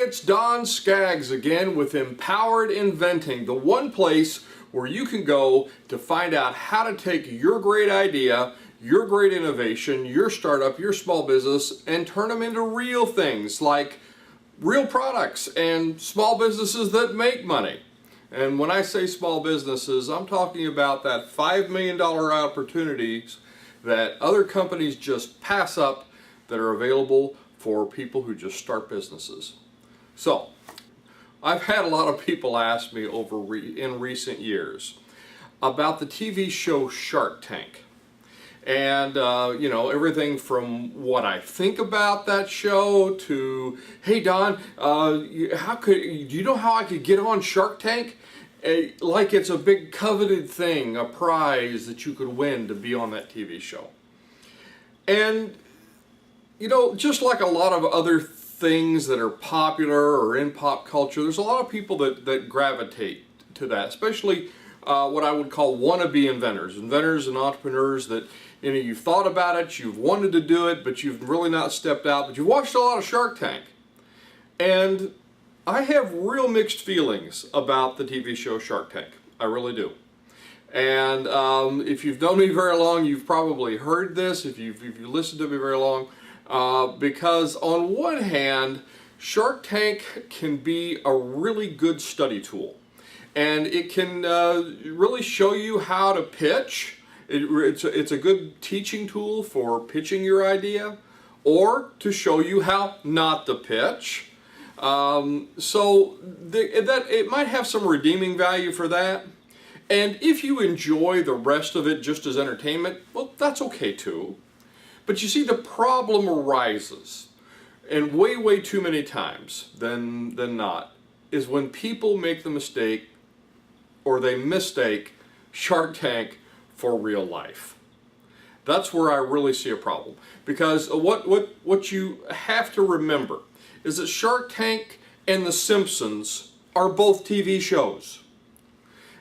it's Don Skaggs again with Empowered Inventing, the one place where you can go to find out how to take your great idea, your great innovation, your startup, your small business, and turn them into real things like real products and small businesses that make money. And when I say small businesses, I'm talking about that $5 million opportunities that other companies just pass up that are available for people who just start businesses. So, I've had a lot of people ask me in recent years about the TV show Shark Tank. And, you know, everything from what I think about that show to, hey Don, do you know how I could get on Shark Tank? Like it's a big coveted thing, a prize that you could win to be on that TV show. And, you know, just like a lot of other things that are popular or in pop culture, there's a lot of people that gravitate to that, especially what I would call wannabe inventors and entrepreneurs that, you know, you've thought about it, you've wanted to do it, but you've really not stepped out, but you've watched a lot of Shark Tank. And I have real mixed feelings about the TV show Shark Tank. I really do. And if you've known me very long, you've probably heard this, if you've listened to me very long, because on one hand, Shark Tank can be a really good study tool. And it can really show you how to pitch. It's a good teaching tool for pitching your idea, or to show you how not to pitch. It might have some redeeming value for that. And if you enjoy the rest of it just as entertainment, well, that's okay too. But you see, the problem arises, and way too many times than not, is when people make the mistake, or they mistake Shark Tank for real life. That's where I really see a problem. Because what you have to remember is that Shark Tank and The Simpsons are both TV shows.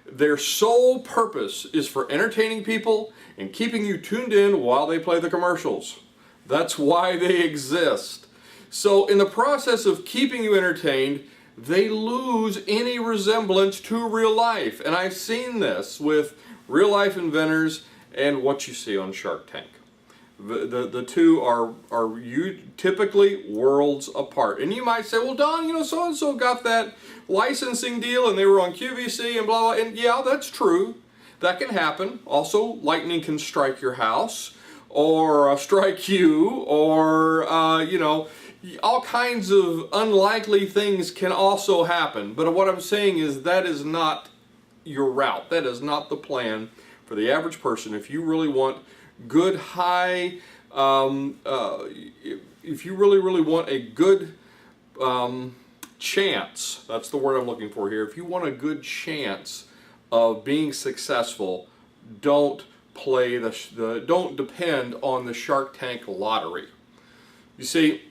Their sole purpose is for entertaining people and keeping you tuned in while they play the commercials. That's why they exist. So in the process of keeping you entertained, they lose any resemblance to real life. And I've seen this with real life inventors and what you see on Shark Tank. The two are typically worlds apart. And you might say, well, Don, you know, so-and-so got that licensing deal and they were on QVC and blah, blah. And yeah, that's true. That can happen. Also, lightning can strike your house or strike you, or, you know, all kinds of unlikely things can also happen. But what I'm saying is that is not your route. That is not the plan for the average person. If you really want good high, if you really want a good chance, that's the word I'm looking for here, if you want a good chance of being successful, don't don't depend on the Shark Tank lottery. You see,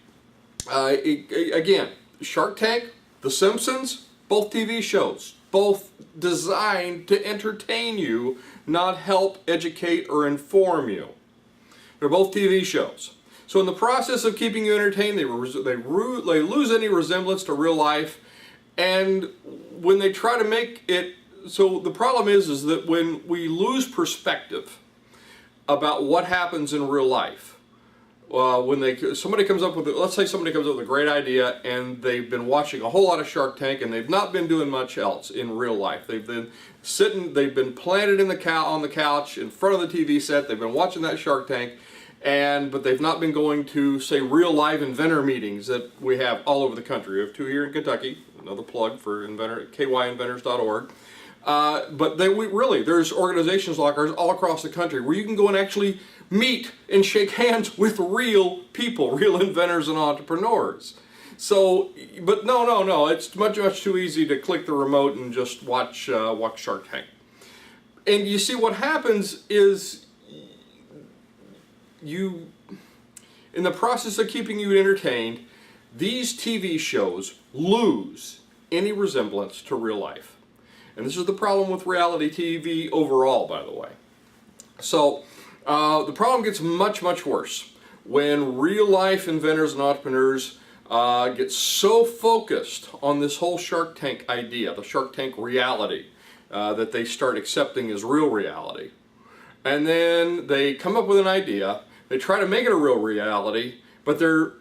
again, Shark Tank, The Simpsons, both TV shows, both designed to entertain you, not help, educate, or inform you. They're both TV shows. So in the process of keeping you entertained, they lose any resemblance to real life. And when they try to make it, so the problem is that when we lose perspective about what happens in real life, somebody comes up with, let's say somebody comes up with a great idea and they've been watching a whole lot of Shark Tank and they've not been doing much else in real life. They've been they've been planted on the couch in front of the TV set, they've been watching that Shark Tank, but they've not been going to, say, real live inventor meetings that we have all over the country. We have two here in Kentucky, another plug for kyinventors.org. But there's organizations like ours all across the country where you can go and actually meet and shake hands with real people, real inventors and entrepreneurs. So, but no, it's much too easy to click the remote and just watch Shark Tank. And you see what happens is in the process of keeping you entertained, these TV shows lose any resemblance to real life. And this is the problem with reality TV overall, by the way. So the problem gets much worse when real life inventors and entrepreneurs get so focused on this whole Shark Tank idea, the Shark Tank reality, that they start accepting as real reality. And then they come up with an idea, they try to make it a real reality, but they're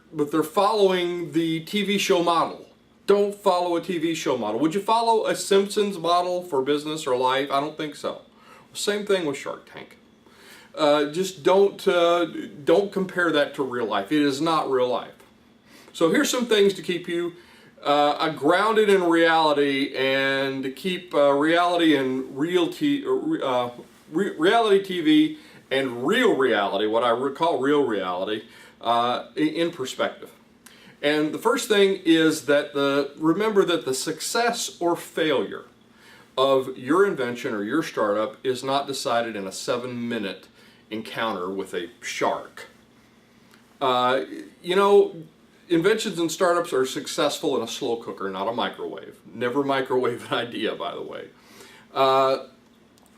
following the TV show model. Don't follow a TV show model. Would you follow a Simpsons model for business or life? I don't think so. Same thing with Shark Tank. Just don't compare that to real life. It is not real life. So here's some things to keep you grounded in reality, and to keep reality and reality TV and real reality, what I call real reality, in perspective. And the first thing is that remember that the success or failure of your invention or your startup is not decided in a 7-minute encounter with a shark. You know, inventions and startups are successful in a slow cooker, not a microwave. Never microwave an idea, by the way.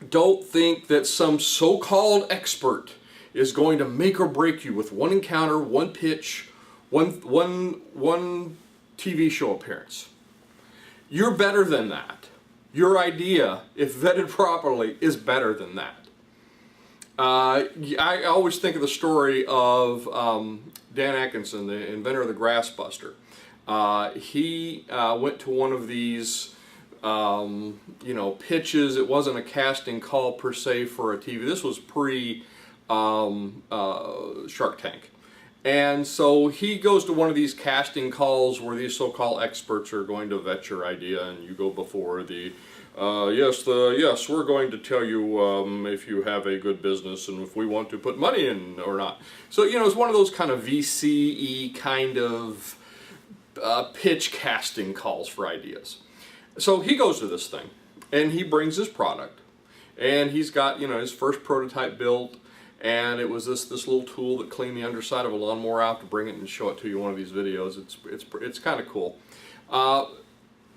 Don't think that some so-called expert is going to make or break you with one encounter, one pitch, one TV show appearance. You're better than that. Your idea, if vetted properly, is better than that. I always think of the story of Dan Atkinson, the inventor of the grass buster. He went to one of these pitches. It wasn't a casting call per se for a TV. This was pre Shark Tank. And so he goes to one of these casting calls where these so-called experts are going to vet your idea, and you go before the yes, we're going to tell you if you have a good business and if we want to put money in or not. So, you know, it's one of those kind of VC-y kind of pitch casting calls for ideas. So he goes to this thing, and he brings his product, and he's got, you know, his first prototype built, and it was this little tool that cleaned the underside of a lawnmower out to bring it and show it to you in one of these videos. It's kind of cool.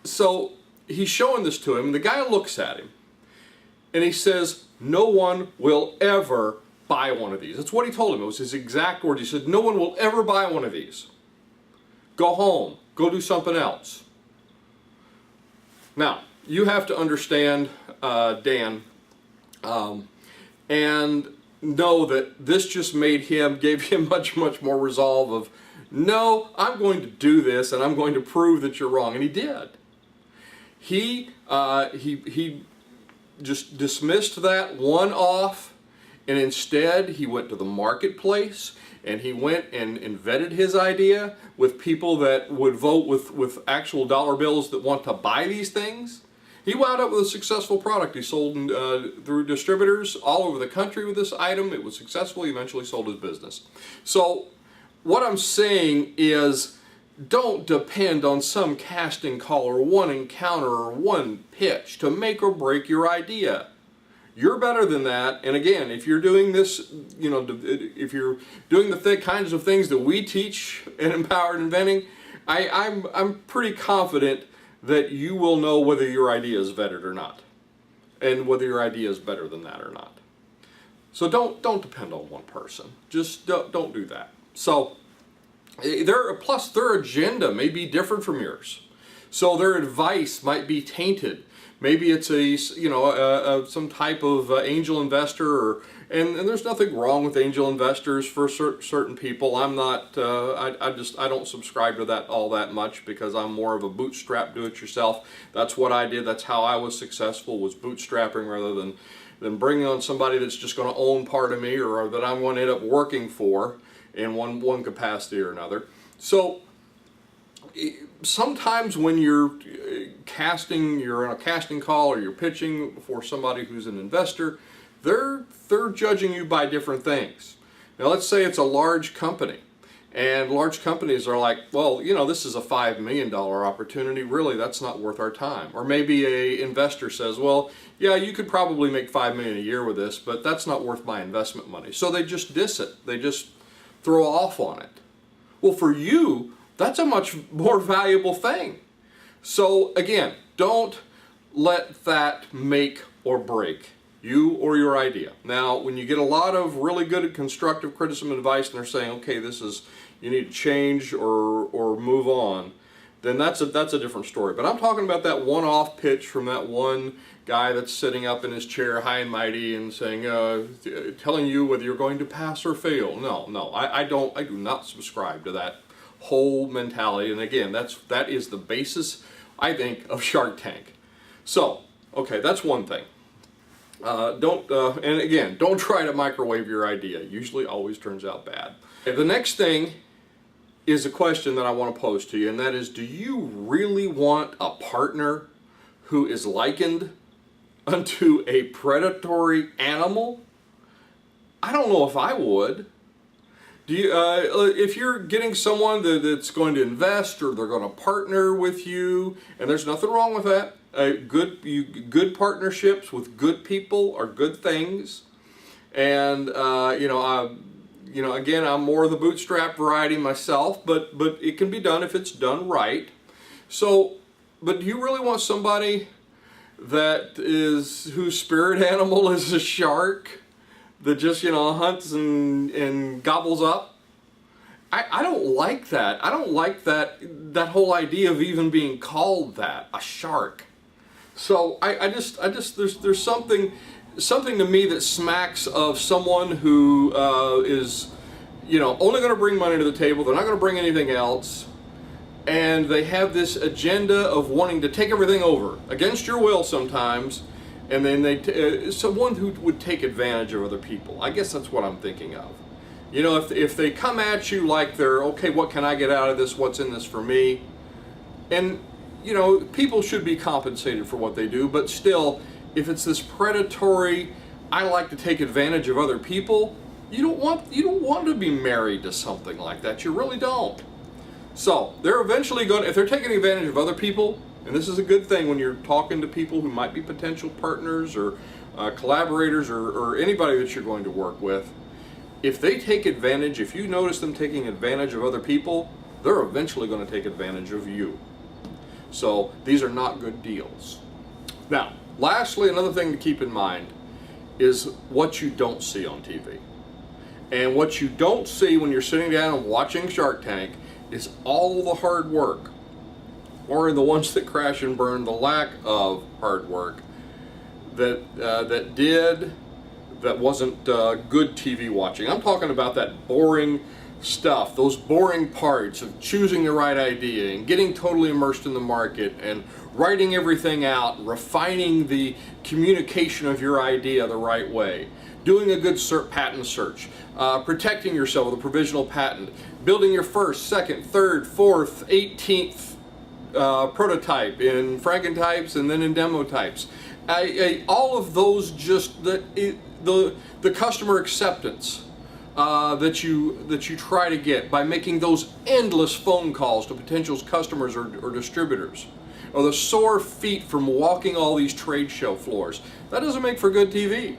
So he's showing this to him, and the guy looks at him, and he says, "No one will ever buy one of these." That's what he told him. It was his exact words. He said, "No one will ever buy one of these. Go home. Go do something else." Now, you have to understand Dan, and know that this just gave him much more resolve of, no, I'm going to do this, and I'm going to prove that you're wrong. And he did. He just dismissed that one off, and instead he went to the marketplace, and he went and vetted his idea with people that would vote with actual dollar bills that want to buy these things. He wound up with a successful product. He sold through distributors all over the country with this item. It was successful. He eventually sold his business. So what I'm saying is, don't depend on some casting call or one encounter or one pitch to make or break your idea. You're better than that. And again, if you're doing this, you know, if you're doing the kinds of things that we teach in Empowered Inventing, I'm pretty confident that you will know whether your idea is vetted or not, and whether your idea is better than that or not. So don't depend on one person. Just don't do that. So plus their agenda may be different from yours, so their advice might be tainted. Maybe it's some type of angel investor, and there's nothing wrong with angel investors for certain people. I'm not. I don't subscribe to that all that much, because I'm more of a bootstrap, do-it-yourself. That's what I did. That's how I was successful, was bootstrapping rather than bringing on somebody that's just going to own part of me, or that I'm going to end up working for in one capacity or another. So sometimes when you're on a casting call, or you're pitching for somebody who's an investor, they're judging you by different things. Now let's say it's a large company, and large companies are like, well, you know, this is a $5 million opportunity, really that's not worth our time. Or maybe a investor says, well, yeah, you could probably make $5 million a year with this, but that's not worth my investment money. So they just diss it. They just throw off on it. Well, for you, that's a much more valuable thing. So again, don't let that make or break you or your idea. Now, when you get a lot of really good constructive criticism and advice and they're saying, okay, this is, you need to change or move on, then that's a different story. But I'm talking about that one-off pitch from that one guy that's sitting up in his chair high and mighty and saying, telling you whether you're going to pass or fail. No, I do not subscribe to that whole mentality. And again, that is the basis, I think, of Shark Tank. So, okay, that's one thing. And again, don't try to microwave your idea. Usually always turns out bad. Okay, the next thing is a question that I want to pose to you, and that is, do you really want a partner who is likened unto a predatory animal? I don't know if I would. Do you, if you're getting someone that's going to invest or they're going to partner with you, and there's nothing wrong with that. Good partnerships with good people are good things, and again, I'm more of the bootstrap variety myself, but it can be done if it's done right. So, but do you really want somebody whose spirit animal is a shark that just hunts and gobbles up? I don't like that. I don't like that whole idea of even being called that, a shark. So I just there's something to me that smacks of someone who is only going to bring money to the table. They're not going to bring anything else, and they have this agenda of wanting to take everything over against your will sometimes, and then someone who would take advantage of other people. I guess that's what I'm thinking of. If they come at you like they're, okay, what can I get out of this? What's in this for me? And people should be compensated for what they do, but still, if it's this predatory, I like to take advantage of other people, you don't want to be married to something like that. You really don't. So they're eventually going, if they're taking advantage of other people, and this is a good thing when you're talking to people who might be potential partners or collaborators or anybody that you're going to work with, if they take advantage, if you notice them taking advantage of other people, they're eventually going to take advantage of you. So these are not good deals. Now, lastly, another thing to keep in mind is what you don't see on TV. And what you don't see when you're sitting down and watching Shark Tank is all the hard work, or the ones that crash and burn, the lack of hard work that wasn't good TV watching. I'm talking about that boring stuff, those boring parts of choosing the right idea and getting totally immersed in the market and writing everything out, refining the communication of your idea the right way, doing a good patent search, protecting yourself with a provisional patent, building your first, second, third, fourth, 18th prototype in Frankentypes and then in demo types. All of those, just the customer acceptance that you try to get by making those endless phone calls to potential customers or distributors, or the sore feet from walking all these trade show floors. That doesn't make for good TV.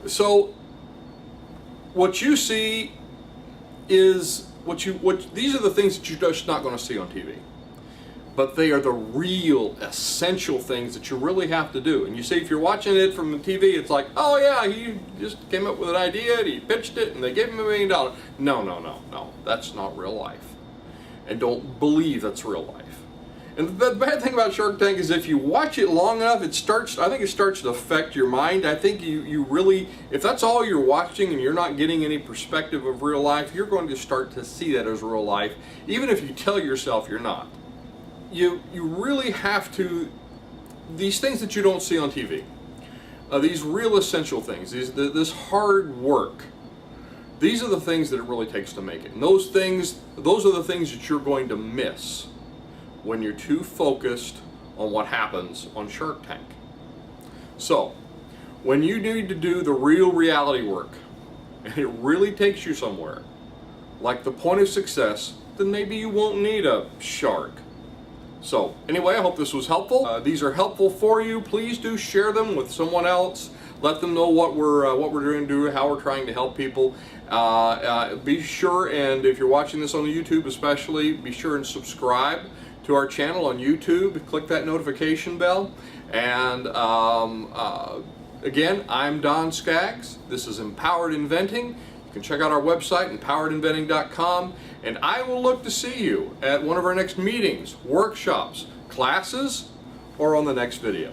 So what you see is these are the things that you're just not going to see on TV. But they are the real essential things that you really have to do. And you see, if you're watching it from the TV, it's like, oh yeah, he just came up with an idea and he pitched it and they gave him $1 million. No, that's not real life. And don't believe that's real life. And the bad thing about Shark Tank is if you watch it long enough, I think it starts to affect your mind. I think you really, if that's all you're watching and you're not getting any perspective of real life, you're going to start to see that as real life, even if you tell yourself you're not. You really have to, these things that you don't see on TV, these real essential things, this hard work, these are the things that it really takes to make it. And those are the things that you're going to miss when you're too focused on what happens on Shark Tank. So, when you need to do the real reality work, and it really takes you somewhere, like the point of success, then maybe you won't need a shark. So anyway, I hope this was helpful. These are helpful for you. Please do share them with someone else. Let them know what we're doing, how we're trying to help people. Be sure, and if you're watching this on the YouTube especially, be sure and subscribe to our channel on YouTube. Click that notification bell, and Again, I'm Don Skaggs. This is Empowered Inventing. You can check out our website, empoweredinventing.com, and I will look to see you at one of our next meetings, workshops, classes, or on the next video.